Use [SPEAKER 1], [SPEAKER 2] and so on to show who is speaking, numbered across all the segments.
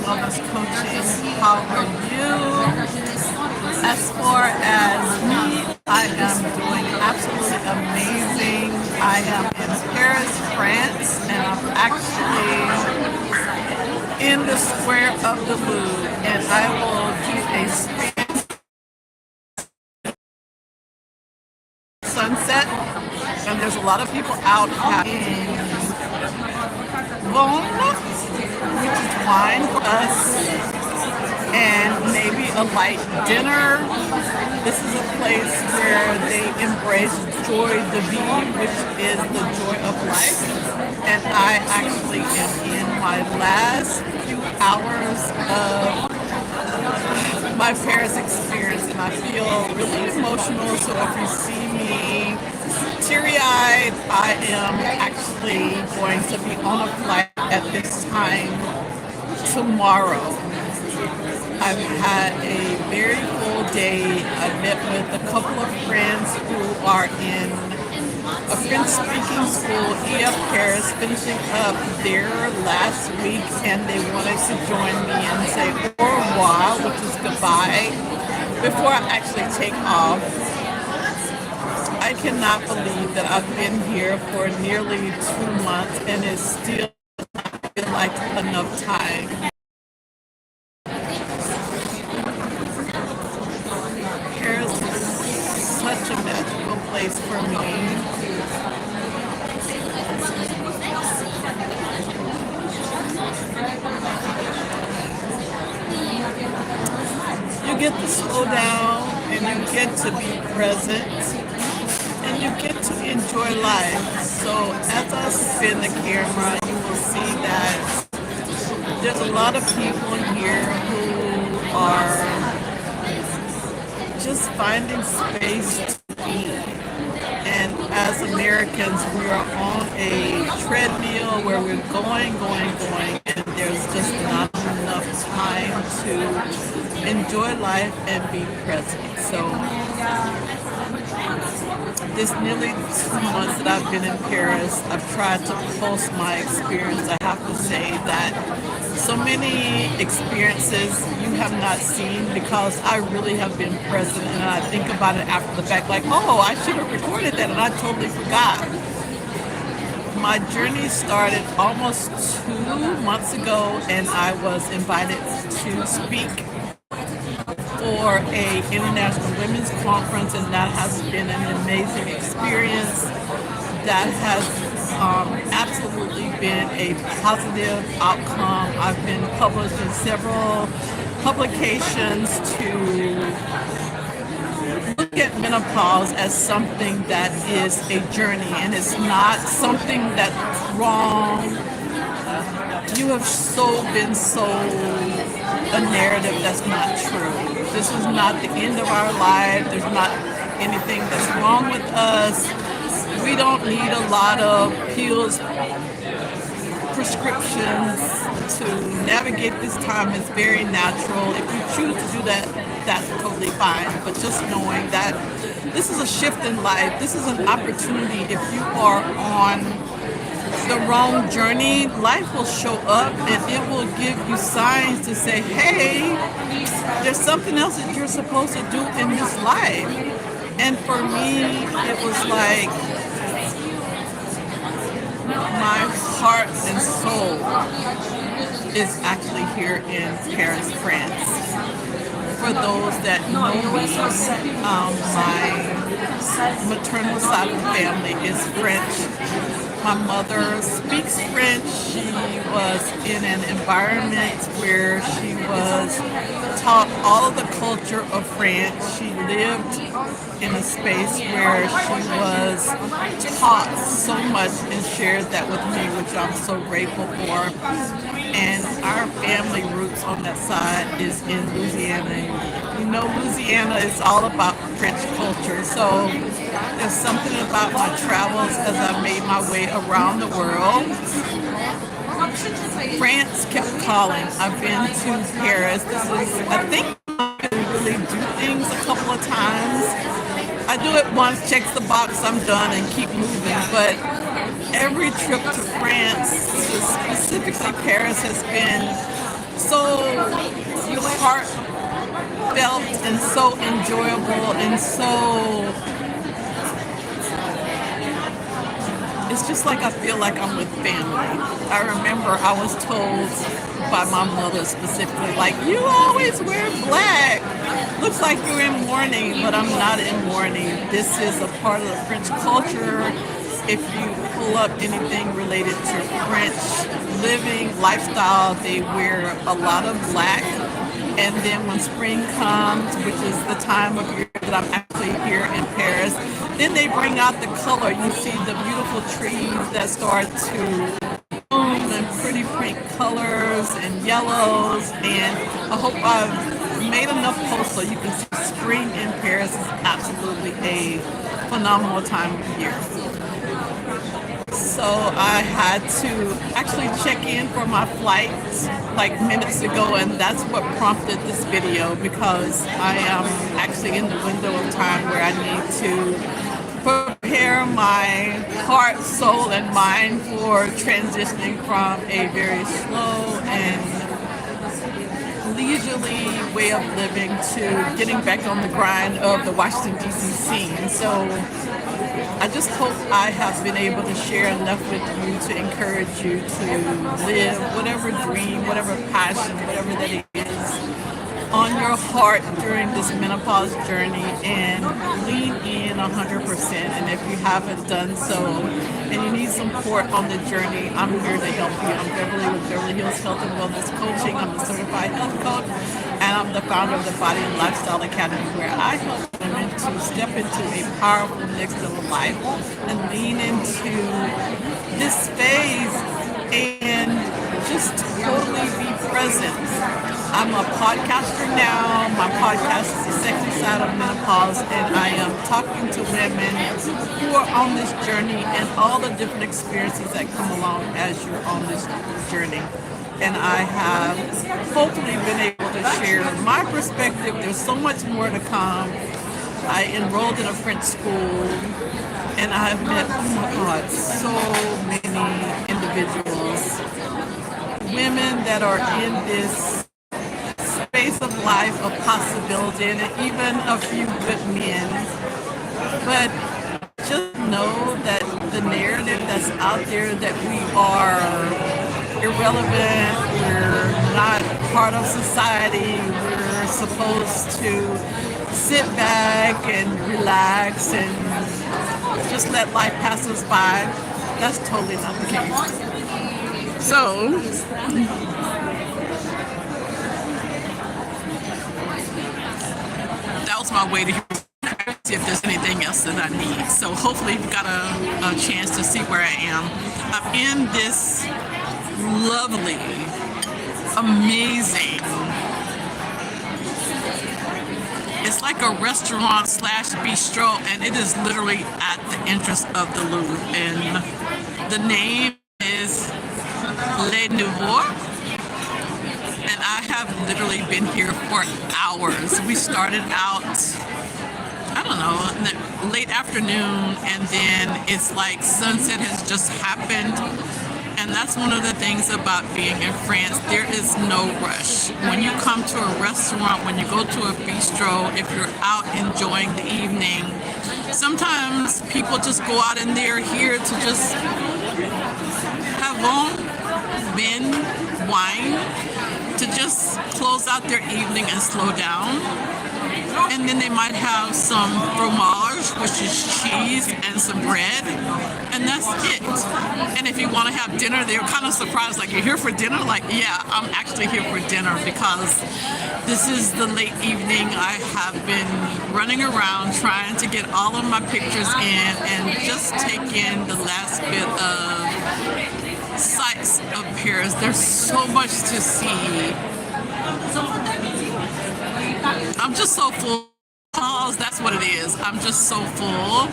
[SPEAKER 1] Wellness Coaching. How are you? As far as me, I am doing absolutely amazing. I am in Paris, France, and I'm actually in the square of the Louve, and I will do a sunset, and there's a lot of people out having Bon, which is wine for us, and maybe a light dinner. This is a place where they embrace joy de vivre, which is the joy of life. And I actually am in my last few hours of my Paris experience, and I feel really emotional. So if you see me teary-eyed, I am actually going to be on a flight at this time tomorrow. I've had a very full day. I met with a couple of friends who are in a French-speaking school, EF Paris, finishing up their last week, and they wanted to join me and say au revoir, which is goodbye, before I actually take off. I cannot believe that I've been here for nearly 2 months and it still feels like enough time. Paris is such a magical place for me. You get to slow down and you get to be present. And you get to enjoy life. So as I spin the camera, you will see that there's a lot of people here who are just finding space to be. And as Americans, we are on a treadmill where we're going, and there's just not enough time to enjoy life and be present. So this nearly 2 months that I've been in Paris, I've tried to post my experience. I have to say that so many experiences you have not seen because I really have been present, and I think about it after the fact like, oh, I should have recorded that and I totally forgot. My journey started almost 2 months ago, and I was invited to speak for a international women's conference, and that has been an amazing experience. That has absolutely been a positive outcome. I've been published in several publications to look at menopause as something that is a journey, and it's not something that's wrong. You have been sold a narrative that's not true. This is not the end of our life. There's not anything that's wrong with us. We don't need a lot of pills, prescriptions to navigate this time. It's very natural. If you choose to do that, that's totally fine. But just knowing that this is a shift in life, this is an opportunity. If you are on the wrong journey, life will show up and it will give you signs to say, hey, there's something else that you're supposed to do in this life. And for me, it was like my heart and soul is actually here in Paris, France. For those that know me, my maternal side of the family is French. My mother speaks French. She was in an environment where she was taught all of the culture of France. She lived in a space where she was taught so much and shared that with me, which I'm so grateful for. And our family roots on that side is in Louisiana. You know, Louisiana is all about French culture. So there's something about my travels as I made my way around the world. France kept calling. I've been to Paris. This is, I think, I can really do things a couple of times. I do it once, checks the box, I'm done, and keep moving. But every trip to France, specifically Paris, has been so heartfelt and so enjoyable and so, it's just like I feel like I'm with family. I remember I was told by my mother specifically, like, you always wear black. Looks like you're in mourning, but I'm not in mourning. This is a part of the French culture. If you pull up anything related to French living, lifestyle, they wear a lot of black. And then when spring comes, which is the time of year that I'm actually here in Paris, then they bring out the color. You see the beautiful trees that start to bloom in pretty pink colors and yellows. And I hope I've made enough posts so you can see spring in Paris is absolutely a phenomenal time of year. So I had to actually check in for my flight like minutes ago, and that's what prompted this video, because I am actually in the window of time where I need to prepare my heart, soul, and mind for transitioning from a very slow and leisurely way of living to getting back on the grind of the Washington, D.C. scene. So I just hope I have been able to share enough with you to encourage you to live whatever dream, whatever passion, whatever that is on your heart during this menopause journey, and lean in 100%. And if you haven't done so and you need support on the journey, I'm here to help you. I'm Beverly with Beverly Hills Health and Wellness Coaching. I'm a certified health coach, and I'm the founder of the Body and Lifestyle Academy, where I help women to step into a powerful next level life and lean into this phase and just totally be present. I'm a podcaster now. My podcast is The Sexy Side of Menopause, and I am talking to women who are on this journey and all the different experiences that come along as you're on this journey. And I have hopefully been able to share my perspective. There's so much more to come. I enrolled in a French school, and I have met, oh my God, so many individuals, women that are in this space of life of possibility, and even a few good men. But just know that the narrative that's out there that we are irrelevant, we're not part of society, we're supposed to sit back and relax and just let life pass us by, that's totally not the case. So, that was my way to see if there's anything else that I need. So hopefully you've got a chance to see where I am. I'm in this lovely, amazing, it's like a restaurant slash bistro, and it is literally at the entrance of the Louve. And the name is Louve. And I have literally been here for hours. We started out, I don't know, in the late afternoon, and then it's like sunset has just happened. And that's one of the things about being in France. There is no rush. When you come to a restaurant, when you go to a bistro, if you're out enjoying the evening, sometimes people just go out and they're here to just have vin, wine, to just close out their evening and slow down. And then they might have some fromage, which is cheese, and some bread, and that's it. And if you want to have dinner, they're kind of surprised, like, you're here for dinner? Like, yeah, I'm actually here for dinner, because this is the late evening. I have been running around trying to get all of my pictures in and just take in the last bit of sights of Paris. There's so much to see. I'm just so full. That's what it is. I'm just so full.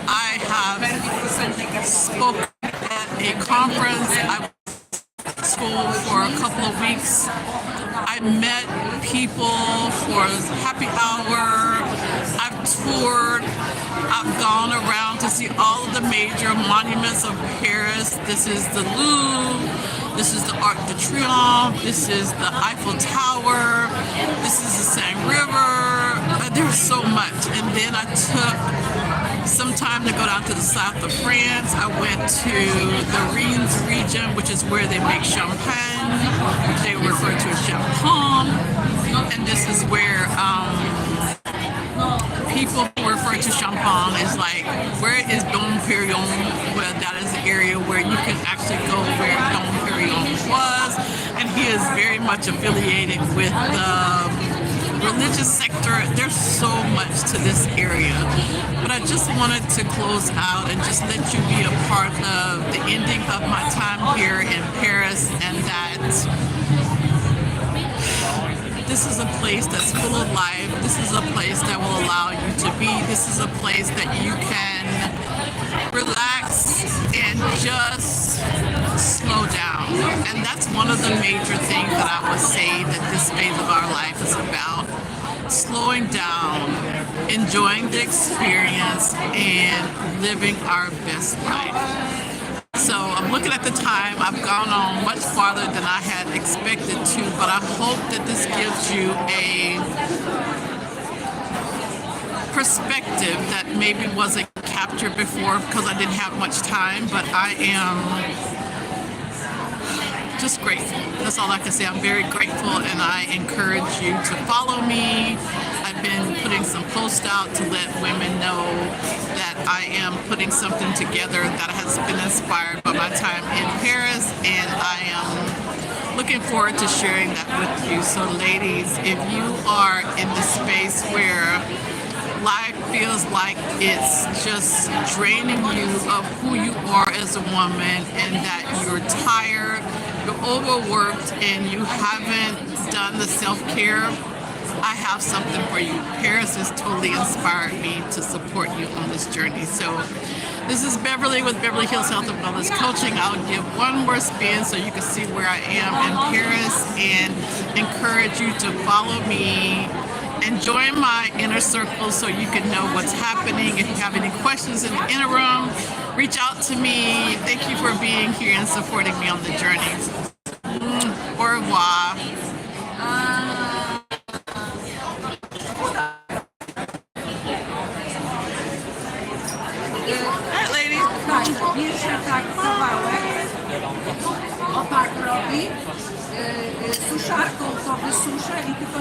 [SPEAKER 1] I have spoken at a conference. I was in school for a couple of weeks. I met people for happy hour. I've toured. I've gone around to see all of the major monuments of Paris. This is the Louvre. This is the Arc de Triomphe. This is the Eiffel Tower. This is the Seine River. There's so much. And then I took some time to go down to the south of France. I went to the Rhines region, which is where they make champagne, which they refer to as champagne. And this is where people refer to champagne as like, where is Dom Perignon? Well, that is the area where you can actually go where Dom Perignon was. And he is very much affiliated with the religious sector. There's so much to this area. But I just wanted to close out and just let you be a part of the ending of my time here in Paris, and that this is a place that's full of life. This is a place that will allow you to be. This is a place that you can relax and just slow down. And that's one of the major things that I would say that this phase of our life is about. Slowing down, enjoying the experience, and living our best life. So I'm looking at the time. I've gone on much farther than I had expected to, but I hope that this gives you a perspective that maybe wasn't captured before because I didn't have much time, but I am just grateful. That's all I can say. I'm very grateful, and I encourage you to follow me. I've been putting some posts out to let women know that I am putting something together that has been inspired by my time in Paris, and I am looking forward to sharing that with you. So ladies, if you are in the space where life feels like it's just draining you of who you are as a woman, and that you're tired, you're overworked, and you haven't done the self-care, I have something for you. Paris has totally inspired me to support you on this journey. So this is Beverly with Beverly Hills Health and Wellness Coaching. I'll give one more spin so you can see where I am in Paris, and encourage you to follow me and join my inner circle so you can know what's happening. If you have any questions in the interim, reach out to me. Thank you for being here and supporting me on the journey. Au revoir. Alright, ladies.
[SPEAKER 2] Opak robi, suszarką to wysusza i tylko